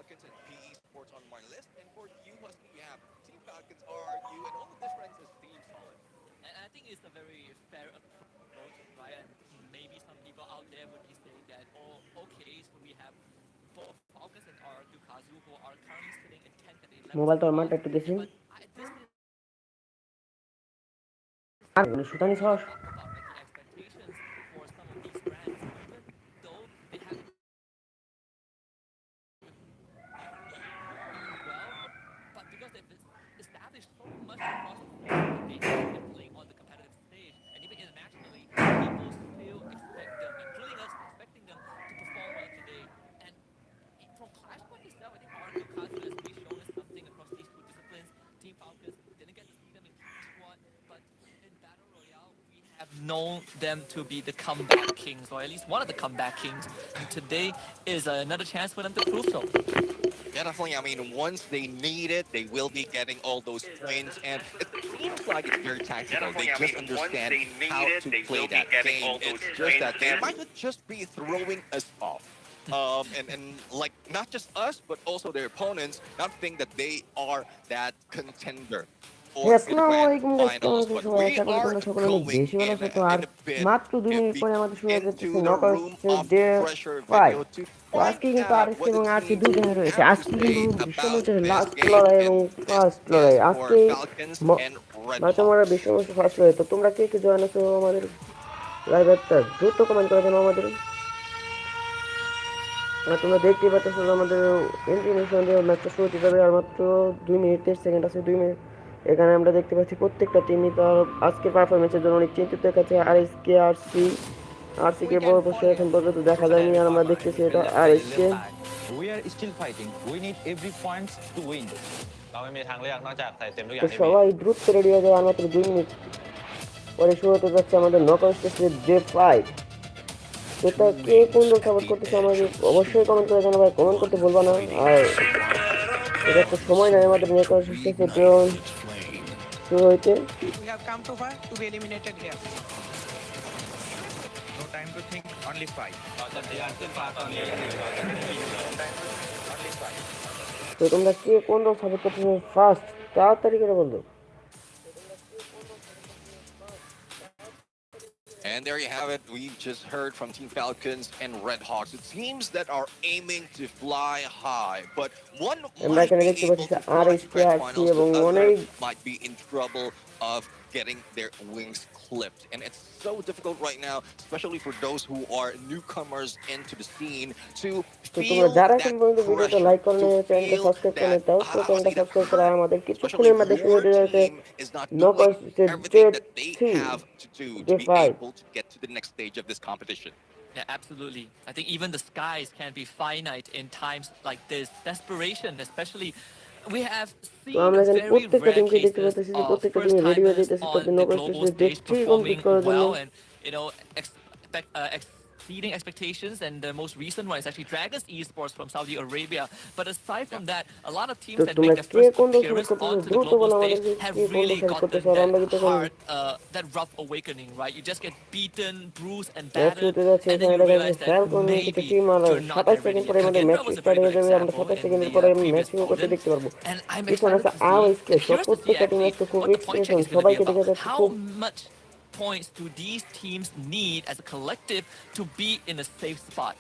Falcons and PE Sports on my list. And for you, Husky, we have Team Falcons, RRQ, and all the difference is Team Solid. And I think it's a very fair approach, right? And maybe some people out there would be saying that, oh, okay, so we have both Falcons and our Dukazu who are currently sitting in 10th and 11th mobile তো spot. আমারটা একটু দেখি But this is not the case, right? I think আর when we সুতানি talk সাহস about like the expectations for some of these brands, even though they have well, but because they've established so much across the season that they have been playing on the competitive stage, and even internationally, people still expect them, including us, expecting them to perform well today. And from Clash Point itself, I think our Dukazu has really shown us something across these two disciplines. Team Falcons didn't get to see them in Clash Squad, but in Battle Royale, we have known them to be the comeback kings, or at least one of the comeback kings. And today is another chance for them to prove so. Yeah, definitely. I mean, once they need it, they will be getting all those points. And it seems like it's very tactical. They just understand how to play that game. It's just that they might not just be throwing us off. And like not just us, but also their opponents, not think that they are that contender for the আসসালামু grand আলাইকুম guys, কেমন finals. আছেন But সবাই? we আশা করি are তোমরা সকলে অনেক going বেশি ভালো আছো। তো আর in a bit মাত্র 2 মিনিট পরে আমাদের শুরু হয়ে যাচ্ছে into the knockout room stage of day pressure 5। video to তো find আজকে কিন্তু out আরএসকে what the এবং আরসি teams দুজনে রয়েছে। have to আজকে কিন্তু say about বিশ্বমঞ্চের this last game. লড়াই এবং And this ফার্স্ট is লড়াই for আজকে Falcons and হয়তো আমরা Redhawks. বিশ্বমঞ্চে ফার্স্ট লড়াই। তো তোমরা কে কে জয়েন আছো আমাদের লাইভটা দ্রুত কমেন্ট করে জানাও আমাদের। আর তোমরা দেখতেই পাচ্ছ আমাদের ইনফরমেশন দিয়ে ম্যাচটা শুরু হতে যাবে আর মাত্র 2 মিনিট 23 সেকেন্ড আছে। 2 মিনিট এখানে আমরা দেখতে পাচ্ছি প্রত্যেকটা টিমই তার আজকের পারফরমেন্সের জন্য অনেক চিন্তিত দেখাচ্ছে। আরএসকে আরসিকে বড় বসে এখন পর্যন্ত দেখা যায়নি আর আমরা দেখতেছি এটা RSK. We are still fighting. We need every point to win. เราไม่มีทางเลือกนอกจากใส่เต็มทุกอ তো ย่างที่มี সবাই দ্রুত রেডি হয়ে যায় আর মাত্র 2 মিনিট পরে শুরু হতে যাচ্ছে আমাদের নকআউট স্টেজের ডে 5। সেটা কে কোন দল সাপোর্ট করতেছে আমাকে অবশ্যই কমেন্ট করে জানাবে, কমেন্ট করতে ভুলবা না। আর এটা একটা সময় নেয় আমাদের নকআউট স্টেজের ডে শুরু হইতে। We have come too far to be eliminated here. No time to think. Only fight. Only fight. তো তোমরা কে কোন দল সাপোর্ট করতেছো ফার্স্ট তাড়াতাড়ি করে বলতো। And there you have it. We just heard from Team Falcons and Redhawks. It seems that are aiming to fly high, but one আমরা might এখানে be দেখতে able পাচ্ছি to fly to RSK grand RC finals, এবং the other অনেক might be in trouble of getting their wings clipped. And it's so difficult right now, especially for those who are newcomers into the scene, to তো তোমরা feel যারা এখন that পর্যন্ত ভিডিওটা pressure, like করো না, to চ্যানেলটা feel সাবস্ক্রাইব করে that, দাও। তো I'll চ্যানেলটা say that সাবস্ক্রাইব করে hurt, আমাদের especially কিছুক্ষণের if মধ্যে শুরু your হতে যাচ্ছে team is not doing knockout stage day everything that they 3 have to do to day be 5। able to get to the next stage of this competition. Yeah, absolutely. I think even the skies can be finite in times like this. Desperation, especially. We have তো seen আমরা এখানে very প্রত্যেকটা rare টিমকে দেখতে cases পাচ্ছি যে of প্রত্যেকটা first টিমে রেডি হয়ে timers যেতেছে on তাদের the knockout global stage day stage 3 complete performing করার জন্য। well and, exceeding expectations. And the most recent one is actually Dragons Esports from Saudi Arabia. But aside from that, a lot of তো teams that make তোমরা their K first কোন দল support appearance করতেছো onto the দ্রুত global বলো stage আমাদেরকে have কে কোন দল really সাপোর্ট gotten করতেছো আর that আমরা কিন্তু এখন hard, that rough awakening, right? You just get beaten, bruised, and match battered, হতে যাচ্ছে। and then এখানে you দেখা যাচ্ছে realize that ফ্যালকন কিছু maybe টিম আর you're not 27 that second ready পরে yet. আমাদের match Kagindra was a start very হয়ে good যাবে। আমরা example 27 in সেকেন্ড the পরে ম্যাচ previous শুরু করতে Golden, দেখতে পারবো। and I'm পিছনে excited আছে to see আরএসকে and সব curious to see প্রত্যেকটা টিম actually আজকে খুব what the point check expression is going to be সবাইকে দেখা about. যাচ্ছে How খুব। much points do these teams need as a collective to be in a safe spot?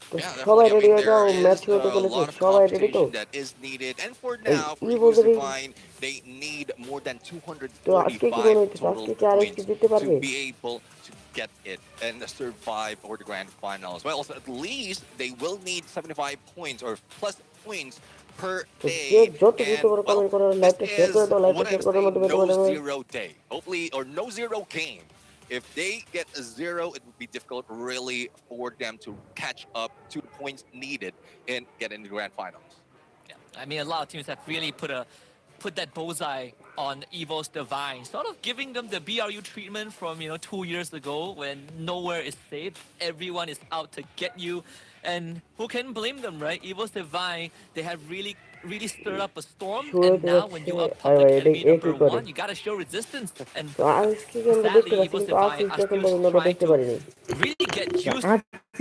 তো Yeah, সবাই definitely. I ready mean, হয়ে there যাও, match is শুরু হতে a চলেছে। lot of সবাই রেডি তো? competition that is needed. And for এই now, for ইভোদের Evosifine, they need more than তো আজকে কি মনে 245 হচ্ছে total আজকে কি আরএসকে points জিততে to পারবে? be able to get it and survive for the grand finals. Well, also, at least they will need 75 points or plus points per তো day. যে যত দ্রুত And, করে well, কমেন্ট করো, this লাইভটা share is করে দাও। লাইভটা what I শেয়ার would করার say মাধ্যমে no তোমাদের zero day. Hopefully, or no zero game. If they get a zero, it would be difficult really for them to catch up to the points needed and get into the grand finals. Yeah, I mean, a lot of teams have really put that bullseye on Evo's Divine, sort of giving them the BRU treatment from 2 years ago when nowhere is safe, everyone is out to get you, and who can blame them, right? Evo's Divine, they have really stirred up a storm, শুরু and হতে now when যাচ্ছে। you are R public ভাই এটা enemy এ কি number করে? one, you gotta show resistance, and তো আজকে আমরা দেখতে sadly পাচ্ছি Evo's কিন্তু Divine আরসিকে are এখন still পর্যন্ত আমরা trying দেখতে to পারিনি। really get used RC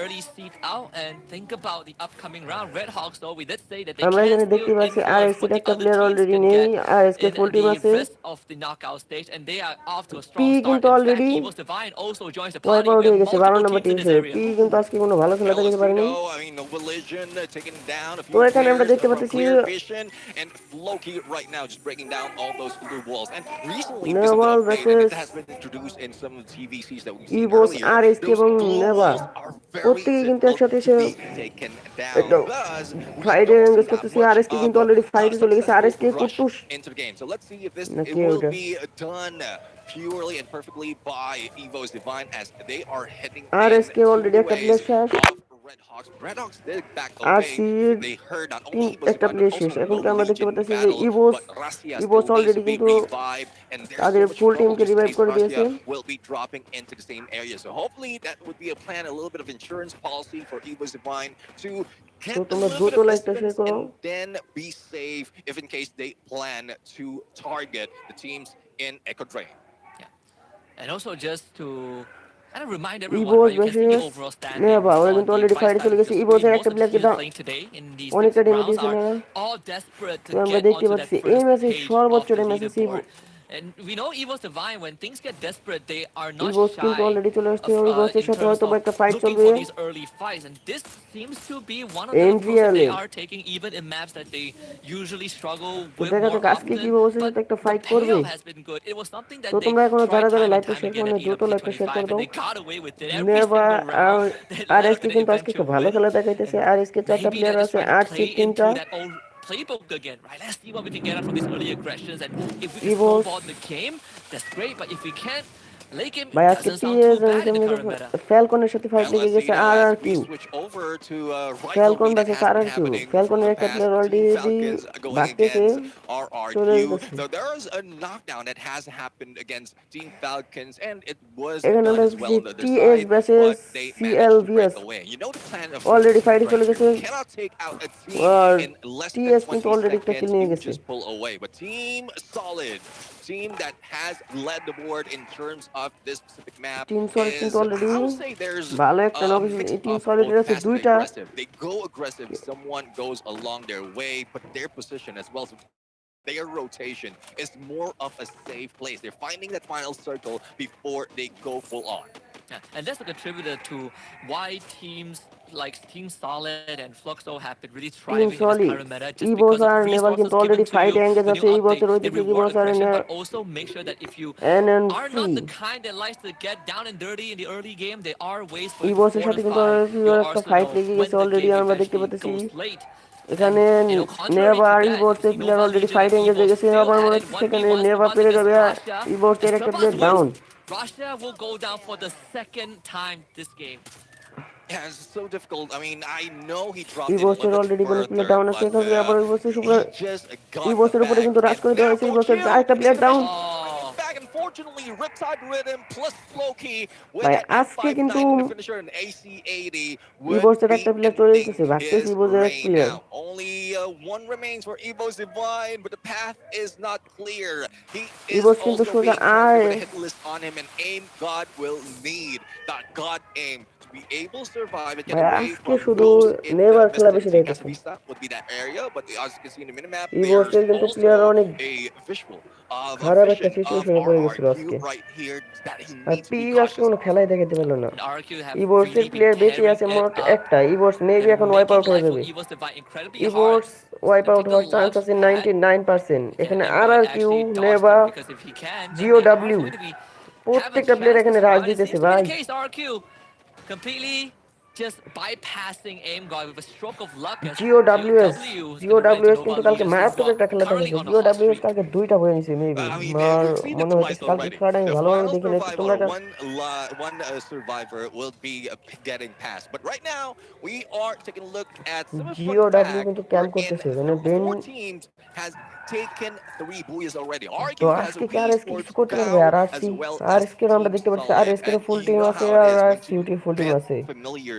early seed out and think about the upcoming round. Red Hawks, though, we did say that they আমরা can এখানে দেখতে still পাচ্ছি আর influence এস what সির the একটা other player teams already can নেই, get R S K in full team the আছে। rest of the knockout stage, and they are off to a P strong start. কিন্তু In fact, already Evo's Divine also joins the wipe party. Out We have হয়ে গেছে, 12 multiple number teams team in this হিসেবে। area. P কিন্তু আজকে কোনো ভালো খেলা Well, as দেখাতে we পারেনি। know, I mean, no collision, taking down a few তো এখানে আমরা players দেখতে from পাচ্ছি clear vision, and Floki right now just breaking down all those blue walls. And recently, because of the Naval update, and it versus has been introduced in some of the TVCs that we've seen Evos earlier, R S K those এবং blue নেভা walls are very প্রত্যেকে কিন্তু difficult একসাথে to এসে be taken down. একদম Thus, we ফাইটে don't see engage that করতেছি। much R S K of কিন্তু a অলরেডি ফাইটে চলে গেছে। R successful S K rush কুট্টুস into the game. So let's see if this না it কে will ওটা, be done purely and perfectly by Evo's Divine as they are heading R S K into already the একটা ways player শেষ। of Red Hawks. Red Hawks did back R away সির because they heard not team only Evo's একটা Divine but player শেষ। also এখন No কি আমরা দেখতে Legion পাচ্ছি যে battle, ইভোস but Rasia ইভোস still needs already to be কিন্তু revived, and there's so তাদের much ফুল trouble টিমকে just in রিভাইভ case করে Rasia দিয়েছে। will be dropping into the same area. So hopefully that would be a plan, a little bit of insurance policy for Evo's Divine to তো get a তোমরা little bit দ্রুত of লাইকটা share distance করো। and then be safe if in case they plan to target the teams in Echo Drain. Yeah. And also just to kind of remind everyone, ইভোস right? You can see the versus overall Neva, standings ওরা on কিন্তু the already right ফাইটে side চলে of গেছে। the ইভোসের screen. একটা Most of the প্লেয়ারকে teams playing today in these অনেকটা mixed damage rounds দিয়েছে are Neva. all desperate তো to আমরা get দেখতে onto that পাচ্ছি এই first ম্যাচে page of সর্বোচ্চ the ড্যামেজ আছে leaderboard. And we know Evo's Divine, when things get desperate, they are not ইভোস কিন্তু shy অলরেডি চলে আসছে। of ইভোসের in সাথে terms হয়তো বা of একটা ফাইট looking চলবে for these early fights. And this seems to be one of the approach that they এনভিআরএল। are taking, even in maps that they usually struggle তো with দেখা more যাক আজকে কি often. ইভোসের But সাথে একটা the fight করবে। payoff has been good. It was something তো that they তোমরা এখনো tried যারা যারা time and লাইকটা time শেয়ার again করো at না, দ্রুত লাইকটা শেয়ার করে FFWS, and দাও। they got away with it every নেভা single আর round that R led S up K to the কিন্তু আজকে eventual খুব ভালো win. খেলা দেখাইতেছে। And আর এস কে চারটা maybe প্লেয়ার they're just আছে, trying to আর play সির তিনটা। into that old playbook again, right? Let's see what we can get out from these early aggressions, and if we can ইভোস snowball the game, that's great. But if we can't, late game ভাই আজকে doesn't sound too bad in the current meta. ফ্যালকনের সাথে fight Well, লেগে let's see গেছে though, R as R we Q. switch over to a Falcon rivalry that versus has R been R Q. happening from ফ্যালকনের the একটা past. Player Team already Falcons going ভাগতেছে, against চলে RRQ. যেতেছে। Now, there is a knockdown that has happened against Team Falcons, and it was এখানে done আমরা as well দেখতেছি on the other TS side, versus but they managed to break CLVS away. You know the plan of already Team ফাইটে চলে Pressure. গেছে। You cannot take out a team আর in less than TS কিন্তু 20 already একটা seconds. কিল নিয়ে You গেছে। just pull away. But Team Solid, team that has led the board in terms of this specific map, team solid is কিন্তু already I would say there's ভালো একটা a knock. mix এই team of both সলিডের আছে fast and দুইটা। aggressive. They go aggressive, someone goes along their way, but their position as well. So their rotation is more of a safe place. They're finding that final circle before they go full on. Yeah, and that's a contributor to why teams like Team Solid and Fluxo have been really team thriving in this solid current meta just Evos because of আর the naval resources কিন্তু given already to you, ফাইটে engage the আছে। new ইভোসের update. ওই They দিক থেকে reward Evos আর aggression, but also make sure that if you are NNC not the kind that likes to get down and dirty in the early game, there are ways for you to ইভোসের সাথে কিন্তু fortify your একটা fight arsenal লেগে when গেছে the already, game আমরা দেখতে eventually পাচ্ছি। goes late. And এখানে contrary নেভা to আর that, you ইভোসের see player Nova already Legion fight and engage Evo হয়ে গেছে। still আমার মনে at an হচ্ছে সেখানে 1v1 নেভা Scribbles পেরে against যাবে। Rasha. ইভোসের And একটা Scribbles player wins. Down. Rasha will go down for the second time this game. Yeah, it's so difficult. I mean, I know he dropped in a ইভোসের little bit already কোনো player further, down আছে। but এখান থেকে আবার ইভোসের উপরে he just got the ইভোসের উপরে bag. কিন্তু রাশ And করে দেওয়া now হয়েছে। for ইভোসের Q, আরেকটা he's player gonna down. manage to take Oh, the bag. Unfortunately, Riptide Rhythm plus Floki with ভাই that আজকে কিন্তু M59 in the finisher and AC80 would ইভোসের be একটা প্লেয়ার চলে ending যেতেছে, ভাগতেছে his ইভোসের এক reign player. now. Only one remains for Evo's Divine, but the path is not clear. He is ইভোস কিন্তু also সোজা being targeted with a আয়। hit list on him, and aim God will need that God aim to be able to survive and get ভাই away আজকে from শুধু those in the never খেলা misting. বেশি See, Casa দেখতেছে। Vista would be that area, but as you can see in the minimap, there's ইভোসের কিন্তু also player অনেক a visual of a খারাপ একটা vision of সিচুয়েশনে পড়ে গেছিল RRQ আজকে। right here that he আর needs to পি be আজকে cautious কোনো of. খেলাই দেখাতে পারলো না। and RQ have ইভোসের really been প্লেয়ার বেশি tearing আছে it মোট up একটা। ইভোস মেবি and এখন ওয়াইপ making আউট হয়ে life for যাবে। Evo's Divine incredibly hard. Evos wipe And out take a হওয়ার চান্স look আছে at 99%। can এখানে R M-God R Q, actually dodge নেভা, them, because if he can, then G O they are W going to be have a প্রত্যেকটা player chance to এখানে রাশ survive. It দিতেছে seems to be ভাই। the case. RQ completely just bypassing aim God with a stroke of luck as GOW is Jio going to run into WS Nova কিন্তু কালকে Legions, who মারাত্মক are একটা খেলা currently দেখাচ্ছে। on a Jio hot WS streak. কালকে দুইটা বয়ে নিছে মেবি। I mean, আমার we've seen it মনে twice হইতেছে কালকে already. খেলাটা আমি The ভালোভাবে final দেখি নাই। তো তোমরা survivor, এটা one survivor will be getting past. But right now, we are taking a look at some of fun Jio W fact. কিন্তু We're ক্যাম্প in করতেছে মানে Ben. four teams has taken 3 buoys already. RQ তো has a আজকে কি আর beast S K for কিছু করতে পারবে? Gao আর আর as সি well আর as এস কে আমরা Team দেখতে পাচ্ছি আর Solid. S K And full you team know আছে how it আর is আর once you সিউটি ফুল টিম get আছে। familiar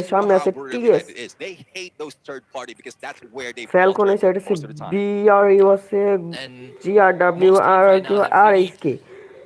এখানে you সামনে how আছে really TVS, that it is. They hate those third party because that's where they ফ্যালকনের falter side আছে most of the time. BRU আছে, And GRW most R teams right now have আর really H K.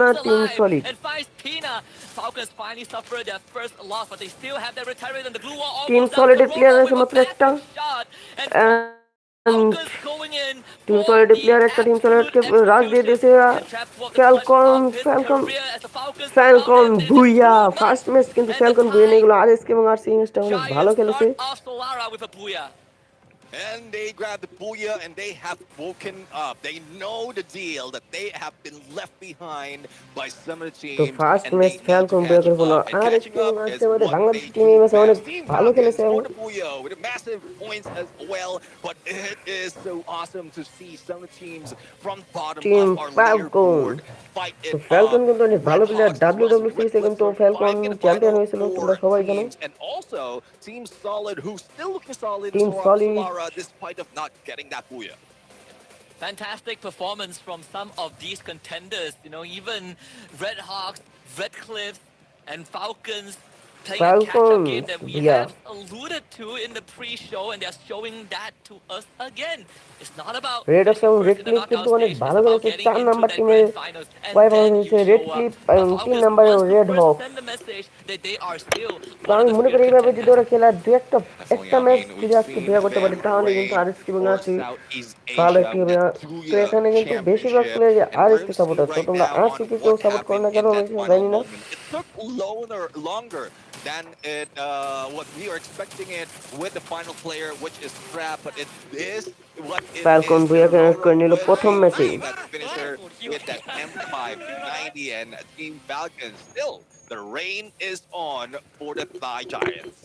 না, comes team alive solid. and finds Tina. Falcons finally suffer their first loss, but they still have their retirement and the glue wall team almost down. সলিডের player Corona আছে with a মাত্র একটা, massive shot and and Falcons going in team for সলিডের the player একটা team absolute সলিডকে rush দিয়ে execution. দিয়েছে। And Traps walked the clutch Falcon of his Falcon career as the Falcons Falcon dominate in just Bhuiya 2 first months. Match কিন্তু And the Falcon Bhuiya Thai নিয়ে এগুলো, আর S K এবং আর C ম্যাচটা অনেক ভালো Giants খেলেছে। start off Solara with a booyah. And they grab the booyah and they have woken up. They know the deal that they have been left behind by some of the তো teams first and match they need to Falcon catch ব্রেকের হলো up. And R S catching K এবং up is আজকের মধ্যে what Bangladesh they team do এই ম্যাচে অনেক best. Team ভালো Falcons খেলেছে এবং for the booyah with massive points as well. But it is so awesome to see some teams from bottom team of our Falcon. leaderboard fight তো it Falcon up. কিন্তু অনেক ভালো Red player, Hawks as well as Red ডাব্লিউডাব্লিউসি Cliffs কিন্তু Falcon surviving in the champion final হয়েছিল, four তোমরা সবাই জানো। teams. And also Team Solid, who's still looking solid, team solid. Solara, despite of not getting that booyah. Fantastic performance from some of these contenders. You know, even Red Hawks, Red Cliffs, and Falcons playing a catch-up game Falcons that we Bhuiya. have alluded to in the pre-show, and they're showing that to us again. It's not about Red Ox finishing এবং first Red in the Cliff কিন্তু knockout অনেক stage. It's ভালো about খেলেছে, getting 4 into number that টিমের grand finals, and wife then you হয়েছে red show up. Clip But এবং 3 Falcons নাম্বারে wants to red first Hawks. send the message that they are still তো one of আমি the মনে feared করি এইভাবে যদি contenders. ওরা খেলার Definitely. একটা I ম্যাচ mean, যদি we've আজকে seen ভুয়া করতে পারে them তাহলে কিন্তু reign আর এস কে এবং for আসি Southeast ভালো Asia একটি with হবে। that তো Booyah এখানে কিন্তু বেশিরভাগ Championship. Player And R S we're K seeing supporter, তো right তোমরা now R C on K কেউ what সাপোর্ট করো happened না কেন in আমি that সেটা final জানি না। moment. It took longer than it what we are expecting it with the final player, which is Scrap. But it is what it Falcon is. ভুইয়াকে করে Kiroro নিল will প্রথম be ম্যাচেই। getting that finisher with that M590 and Team Falcon. Still, the rain is on for the Thai Giants.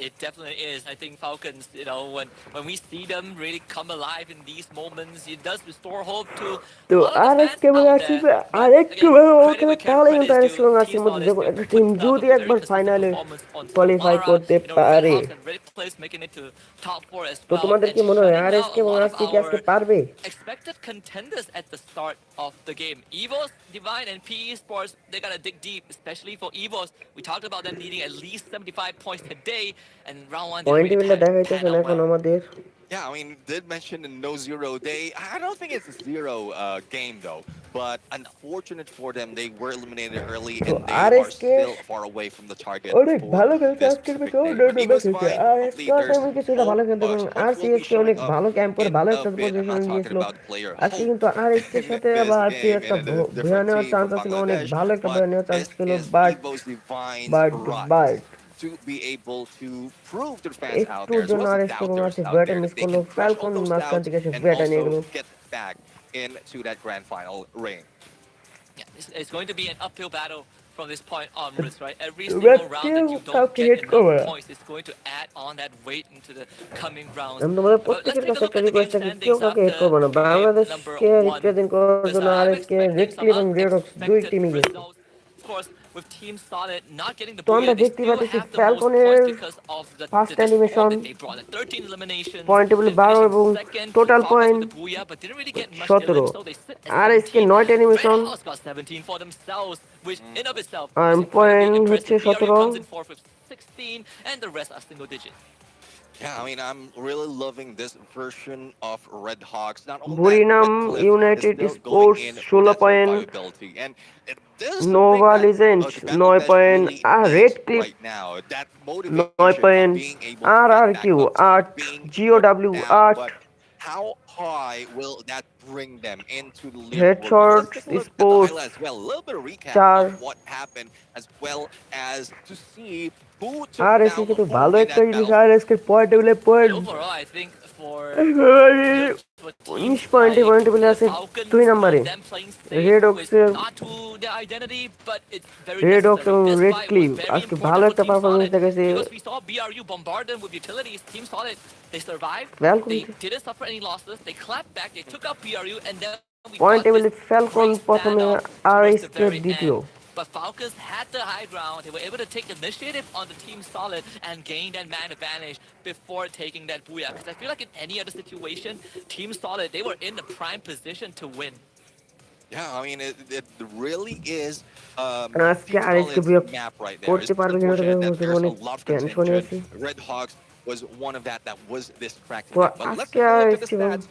It definitely is. I think Falcons, you know, when we see them really come alive in these moments, it does restore hope to তো a lot of the R S fans K এবং out আসি there. R But একটু again, ভালো credit খেলে where তাহলে কিন্তু credit is R S K due. এবং Team আসির মধ্যে Solid, দেখো they're একটা টিম putting up যদি a very একবার consistent ফাইনালে performance on কোয়ালিফাই Solara, করতে you know, Red পারে, Hawks and Red Cliffs making it to top four as তো well, তোমাদের and কি মনে হয় shutting R S out K a এবং lot of আসি কি আজকে our পারবে? expected contenders at the start of the game. EVOS, Divine, and PE Sports, they gotta dig deep, especially for EVOS. We talked about them needing at least 75 points today, and round one didn't point really টেবিলটা pan দেখাইতেছে না out এখন well. আমাদের। Yeah, I mean, did mention the no zero day. I don't think it's a zero game though, but No. unfortunate for them, they were eliminated early তো and they R are S K still far away from the target অনেক for ভালো খেলছে this আজকের specific ম্যাচে, day. But অন্যান্য Evo's ম্যাচে fine. R S Hopefully, K there's তেমন কিছুটা hope, ভালো খেলতে but এবং R Bhut C will S be K অনেক showing up ভালো ক্যাম্পের in ভালো a একটা bit. I'm পজিশনে not talking গিয়েছিল about player আজকে, hope কিন্তু আর এস কের in সাথে this আবার যে game একটা in a ভুয়া different নেওয়ার team চান্স from আছিল, অনেক Bangladesh, ভালো একটা but ভুয়া নেওয়ার চান্স this ছিল, is but Evo's Divine's but right but to be able to prove to the fans out there একটুর as জন্য well as R the S K এবং doubters আসি out ভুয়াটা there মিস that they করলো, can crush all Falcon those মাঝখান doubts থেকে এসে and ভুয়াটা নিয়ে also গেল। get back into that grand final reign. Yeah, it's going to be an uphill battle from this point onwards, right? Every তোমরা single round কেউ that you don't কাউকে get head enough করবে না। points is going to add on that weight into the coming rounds. আমি তোমাদের But let's প্রত্যেকের take a কাছে look একটা at the game রিকোয়েস্ট থাকি, কেউ standings কাউকে হেড after করবে না। game number বাংলাদেশকে one. রিপ্রেজেন্ট করার Because জন্য আর I'm S K red expecting some clip এবং রেড অক্স দুই unexpected টিমই গেছে। results. Of course, with Team Solid not getting the তো আমরা booyah, they দেখতে still পাচ্ছি have the most ফ্যালকনের points because of first that form animation that they brought. The 13 eliminations point table and 12 finishing এবং second. Total Falcons with point the booyah, but didn't really get much 17। elims, so they sit at R S K 17. 9টা Red animation House got 17 for themselves, which in of itself আর is incredibly point হচ্ছে impressive. PRU 17। comes in fourth with 16, and the rest are single digit. Yeah, I mean, I'm really loving this version of Red Hawks. Not only that, বুরিনাম Red Cliff is United still going Sports in for 16 that point, survivability. And this is something Nova that Legend the 9 Bangladesh point, really আর Red needs Cliff right now. That 9 motivation of point, being able to আর get R back Q up, to 8, being G O put W down. 8, But how high will that bring them into the leaderboard? Well, let's হেডশটস take a look at the sports highlights as well. A little bit of recap 4। of what happened, as well as to see who took R S K down কিন্তু who ভালো in একটা that জিনিস, battle. R S K point টেবিলে And point overall, I think for teams 19 পয়েন্টে like point টেবিলে the আছে Falcons, 2 you know, নম্বরে। them playing safe Red with অক্সের not to their identity, but it's very Red Ox necessary. এবং That's Red why it was Cliff very আজকে ভালো important for একটা Team performance Solid দেখাইছে। because we saw BRU bombard them with utilities. Team Solid, they survived, Falcon they didn't suffer any losses, they clapped back, they took out BRU, and then we point got this টেবিলে Falcon great প্রথমে, standoff R towards S the K very দ্বিতীয়। end. But Falcons had the high ground. They were able to take initiative on the Team Solid and gain that man advantage before taking that booyah. Because I feel like in any other situation, Team Solid, they were in the prime position to win. Yeah, I mean, it really is আজকে Team আর S কে Solid's বিয়োগ map right there. করতে It's পারবে কিনা unfortunate that there's a অনেক lot of টেনশনে contention. আছি। Red Hawks was one of that was distracting তো them. But let's আজকে take a R look at S the K stats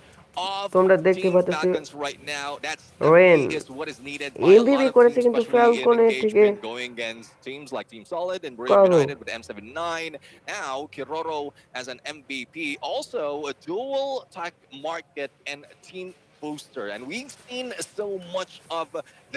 of তোমরা দেখতে Team পাচ্ছ Falcons right now. That's রেন definitely is what is needed by a lot MVP of করেছে teams, কিন্তু especially in ফ্যালকনের থেকে engagement going against teams like Team Solid and Brave কারো। United with M79. Now Kiroro as an MVP. Also a dual tech market and Team booster, and we've seen so much of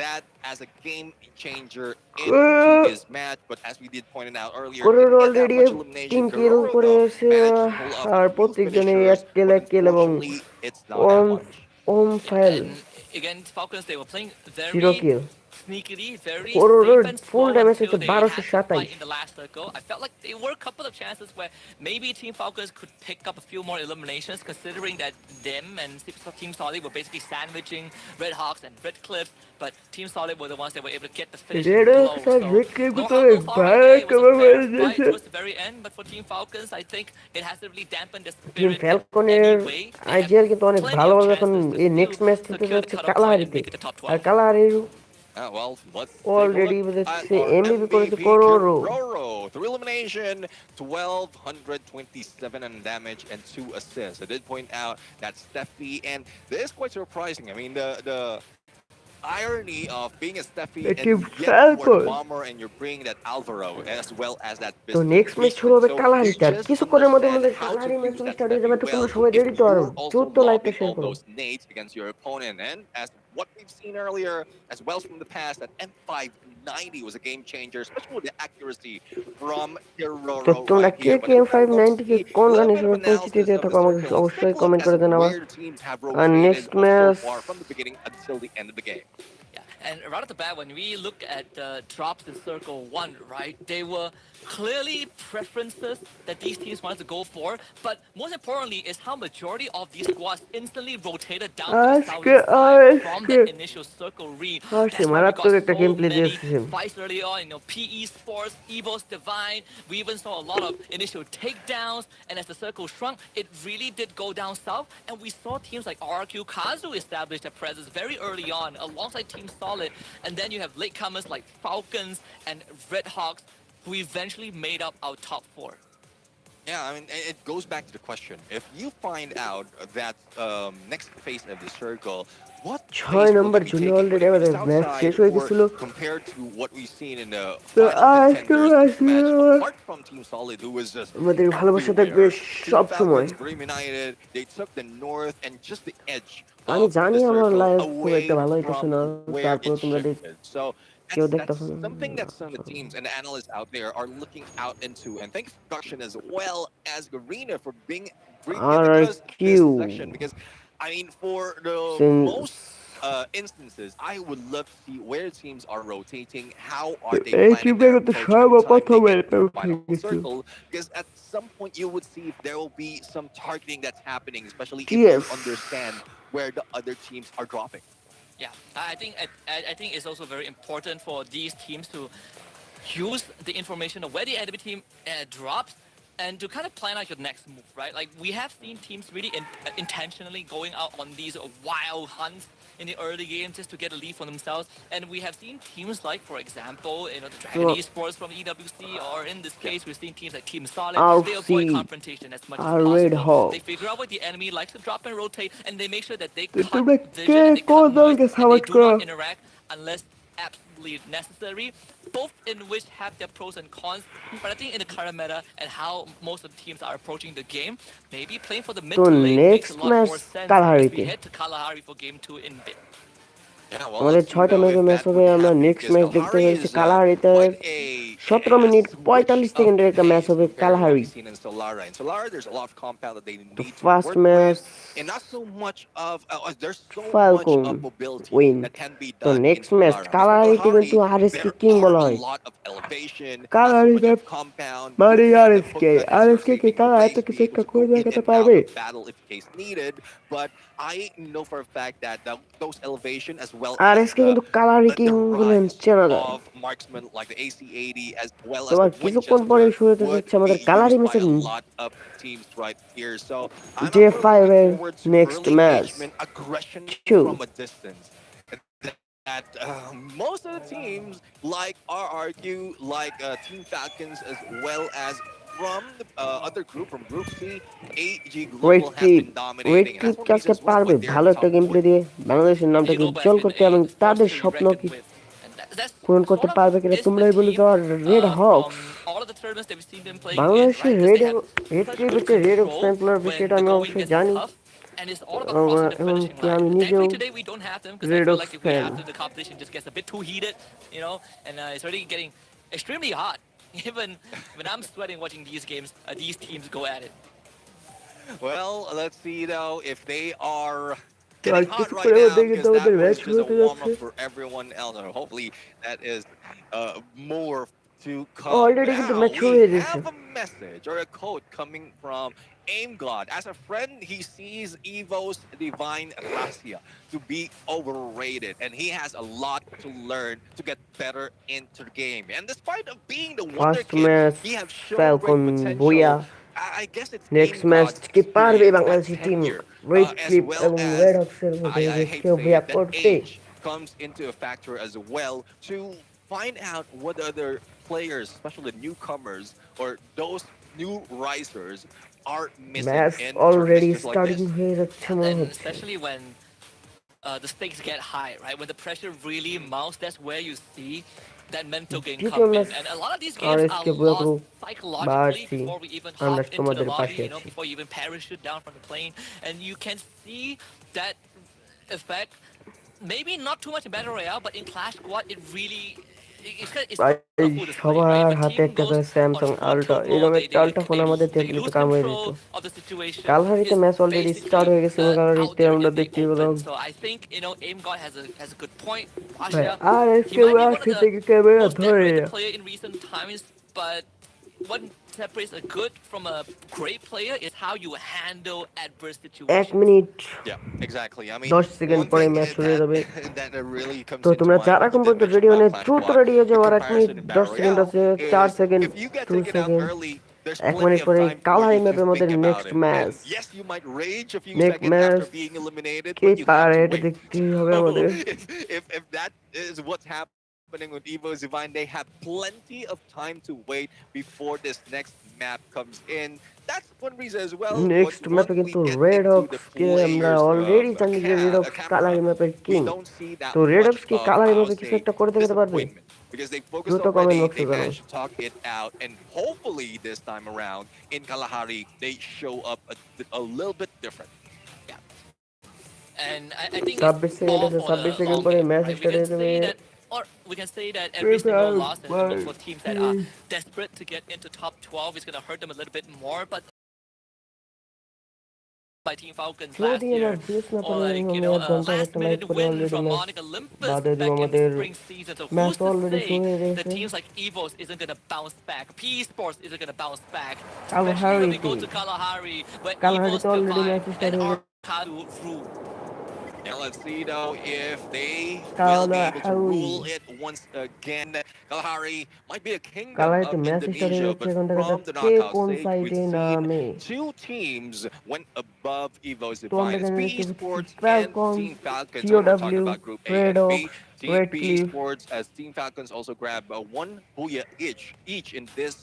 that as a game changer into করে this match. But as we did point out earlier, করের didn't get that already much 3 elimination. Kill Kororo, করে though, এসে managed to pull off আর two প্রত্যেকজনে finishers, এক কিল but এক কিল এবং unfortunately, it's not that one much. Om Yeah, file and against Falcons, they were playing 0 very kill sneakily, very crore safe and full slow damage until হচ্ছে they had to fight 1227 in the last circle. I felt like there were a couple of chances where maybe Team Falcons could pick up a few more eliminations, considering that them and Team Solid were basically sandwiching Red Hawks and Red Cliff, but Team Solid were the ones that were able to get the finishing Red blow. আর So Red Cliff no ভিতরে harm, no foul right ভাই there. It was a কেমন fair হয়ে fight গেছে towards the very end, but for Team Falcons, I think it hasn't really dampened the team spirit in ফ্যালকনের any way. They have IGL কিন্তু অনেক plenty ভালো of এখন chances to এই still next match খেলতে secure the যাচ্ছে cutoff point and কালাহারিতে make it the top আর 12. কালাহারির Well, let's take a already look at হচ্ছে our এমবিপি করেছে MVP, Kororo Kororo. Through elimination, 1,227 in damage and 2 assists. I did point out that Steffi, and this is quite surprising. I mean, the irony of being a Steffi and team yet you are the Falcon bomber and you're bringing that Alvaro as well as that তো Biscuit next match শুরু treatment. হবে So you কালাহারিতে R just কিছুক্ষণের মধ্যে understand আমাদের how to Kalahari match use that start হয়ে Steffi যাবে একটু well তোমরা সবাই if রেডি তো আর you're also দ্রুত লাইভটা lobbing শেয়ার all করো those nades against your opponent. And as what we've seen earlier, as well as from the past, that M590 was a game changer, especially with the accuracy from তো Kiroro তোমরা right কে here. কে But M now five let's নাইনটিকে see কোন a গান little bit of হিসেবে পরিচিতি analysis দিয়ে of the থাকো আমাকে circle. Let's অবশ্যই take a look comment as করে জানাবা where teams have আর rotated next so match far from the beginning until the end of the game. Yeah, and right off the bat, when we look at the drops in Circle 1, right, they were clearly preferences that these teams wanted to go for, but most importantly is how majority of these squads instantly rotated down to the আজকে southern side from আজকে that initial Circle read. হাসি That's why we মারাত্মক got একটা game so play many দিয়েছে fights early on, PE Sports, Evo's Divine, we even saw a lot of initial takedowns, and as the circle shrunk, it really did go down south, and we saw teams like RQ Kazu establish their presence very early on alongside Team Solid, and then you have latecomers like Falcons and Red Hawks who eventually made up our top four. Yeah, I mean, it goes back to the question. If you find out that next phase of the circle, what ছয় phase will number you be জন্য taking? Would already it be the আমাদের south match side শেষ হয়ে or গেছিল compared to what we've seen in the তো final আজকে contenders of this match, আমার apart from Team Solid, who was just আমাদের ভালোবাসা থাকবে everywhere? Team সব সময় Falcons, Dream United, they took the north and just the edge আমি of জানি the আমার circle লাইভ খুব away একটা ভালো হইতেছে from না where তারপরে it তোমরা shifted. So কেউ that's দেখতেছো something that some of the teams and the analysts out there are looking out into. And thank you for production as well as Garena for being R giving us this Q section. Because I mean, for the since most instances, I would love to see where teams are rotating. How are they এই planning টিমটা their কিন্তু approach every time সর্বপ্রথম they get এটা to the উঠে final গেছে circle? Because at some point you would see if there will be some targeting that's happening, especially if you TS understand where the other teams are dropping. Yeah, I think it's also very important for these teams to use the information of where the enemy team drops and to kind of plan out your next move, right? Like we have seen teams really intentionally going out on these wild hunts in the early game just to get a lead for themselves. And we have seen teams like, for example, the Dragon তো Esports from EWC, or in this case, we've seen teams like Team Solid. They RC avoid confrontation as much as আর Red possible. Hawk They figure out where the enemy likes to drop and rotate, and they make sure that they তো cut তোমরা কে vision and they কোন cut noise, দলকে and they support do করো not interact unless absolutely necessary, both in which have their pros and cons. But I think in the current meta and how most of the teams are approaching the game, maybe playing for the mid তো to late makes a next lot match more sense as we কালাহারিতে head to Kalahari for game 2 in bit. Yeah, well, আমাদের let's see 6টা though ম্যাচে if match that হবে would আমরা happen next because match দেখতে Kalahari যাচ্ছি is কালাহারিতে quite a 17 minute switch 45 of সেকেন্ডের একটা match pace হবে compared to what Kalahari we've seen in Solara. In Solara, there's a lot of compound that they তো need to first work match with, and not so much of there's so much falcon of mobility win that can be তো done in next match Solara. Because for কালাহারিতে Kalahari, কিন্তু RSK there king are বলা a হয় lot of elevation, not so Kalahari much of map compound. মানে Looking at the hook RSK gun as you're RSK K saving your কালা এত base, কিছু be able একটা to করে go in দেখাতে and out পারবে of battle if case needed. But I know for a fact that those elevation as well as RSK কিন্তু Kalahari the king বলে rise চেনা যায় of marksmen like the AC-80 as well as তোমার the কিছুক্ষণ পরে Winchester শুরু হতে would যাচ্ছে আমাদের be কালাহারি used by ম্যাচের a lot of teams right here. So J I'm really 5 looking এর forward to next early match engagement, aggression 2 from a distance. That most of the teams like RRQ, like Team Falcons, as well as from the other group, from Group C, AG red Global has clip been red dominating. And that's clip one কি আজকে reason as well পারবে why they're ভালো the একটা top game four. Play দিয়ে বাংলাদেশের নামটাকে Global has Ujjwal been করতে এবং a force তাদের to be স্বপ্ন reckoned কি with. And that's পূরণ করতে sort of পারবে কিনা is the তোমরাই বলে team দাও আর Red Hawks from all of the tournaments that we've seen them playing in, বাংলাদেশের right? Because red they have red such clip good হচ্ছে red of control sampler when সেটা the আমি going অবশ্যই gets জানি tough. And it's all about crossing the finishing এমনকি line. আমি নিজেও Thankfully today we don't have them because I Red feel Ox like if we fan. have them, the competition just gets a bit too heated, and it's already getting extremely hot. Even when I'm sweating watching these games, these teams go at it. Well, let's see though if they are তো getting আর hot কিছুক্ষণ right now মধ্যে কিন্তু because আমাদের that match was শুরু just a হতে warm যাচ্ছে। up for everyone else. Or hopefully that is more to come. Already কিন্তু Now match শুরু we হয়ে গেছে। have a message or a quote coming from Aim God. As a friend, he sees Evo's divine racia to be overrated, and he has a lot to learn to get better into the game. And despite of being the wonder first kid, match he have shown Falcon great Bhuiya. potential. I guess it's next Aim match God's কি পারবে experience, that Bangladeshi team tenure, Red as Cliff well এবং Red as হক্সের মধ্যে I hate RHK to say Bhuiya it, that করতে? age comes into a factor as well to find out what other players, especially the newcomers or those new risers, are missing match in tournaments already just like starting this. হয়ে যাচ্ছে Yeah, মনে and হচ্ছে। especially when the stakes get high, right? When the pressure really mounts, that's where you see that mental game দ্বিতীয় come in. Match And a lot of these games are RHK Bhuiya lost group psychologically বাড়ছি, before we even আমরা hop into the তোমাদের lobby, পাশে আছি। before you even parachute down from the plane. And you can see that effect. Maybe not too much in Battle Royale, but in Clash Squad, it really it's ভাই on full display, right? সবার When হাতে team একটা goes করে on Samsung full ultra, এই turbo, রঙের টালটা phone আমাদের they টেবিলে তো lose কামড়ে দিত। control of the situation. কালহারিতে It's match already start basically হয়ে গেছে এবং out কালহারিতে there আমরা in the দেখতে open. পেলাম So I think Aim God has a good point. ভাই Pasha, he আরএইচকে might be one of আশি the থেকে ক্যামেরা most ধরে decorated player in recent times, but what separates a good from a great player is how you handle adverse 1 situations. Minute Yeah, exactly. I mean, 10 second one পরে thing match শুরু হয়ে that যাবে। that really তো comes into তোমরা mind যারা when you এখন did পর্যন্ত mention ready about মানে Clash দ্রুত Squad, রেডি হয়ে in যাও, আর 1 minute comparison in 10 Battle second Royale, আছে, 4 is second, if you get 2 taken out second. early, there's 1 plenty minute of পরে time for Kalahari you to ম্যাপের মধ্যে think about next it. Match. And yes, you might rage a few next seconds after match being eliminated, K but you have to পারে এটা wait. দেখতেই হবে So আমাদের। if that is what's happening with Evo Divine, they have plenty of time to wait before this next map comes in. That's one reason as well. But next ম্যাপে when we কিন্তু get red into the হক্সকে আমরা players' already জানি যে red Hawks camera, কালারি ম্যাপের we king. don't see that তো red much Hawks কি of, Kalari I'll ম্যাপে কিছু say, একটা করে দেখাতে পারবে? disappointment because they focused দ্রুত কমেন্ট already. বক্সে They জানাও। managed to talk it out, and hopefully this time around in Kalahari they show up a little bit different. Yeah. And I think it's 26 second all আছে, for 26 the second long পরে game, match right? We start can হয়ে যাবে। say that, or we can say that every single loss for teams that are desperate to get into top 12 is going to hurt them a little bit more. But by Team Falcons last যদি আমার year, views না or পড়ে like আমি 1 ঘন্টা last একটা like minute করে win already from match Monic Olympus বাদে দিব। back in the আমাদের spring season. So match who's to already say শুরু হয়ে that গেছে। teams like Evos isn't going to bounce back? P Sports isn't going to bounce back, especially when we কালহারিতে go to Kalahari, where Evos কালহারিতে already divide match start and হয়ে গেছে। Arcadu rule. And let's see though if they will be able to Kalahari rule it once again. Kalahari might be a kingdom of কালহারিতে match start হয়ে Indonesia, যাচ্ছে, but এখন দেখা from যাক the K knockout কোন stage, সাইডে we've seen নামে। two teams went above Evo's তো আমরা Divine. It's এখানে PE দেখতে পাচ্ছি Sports and Falcon, Team Falcons when we're জিওডব্লিউ, talking about Group A red and B. Hawks, Team red PE cliff. Sports as Team Falcons also grab one booyah each in this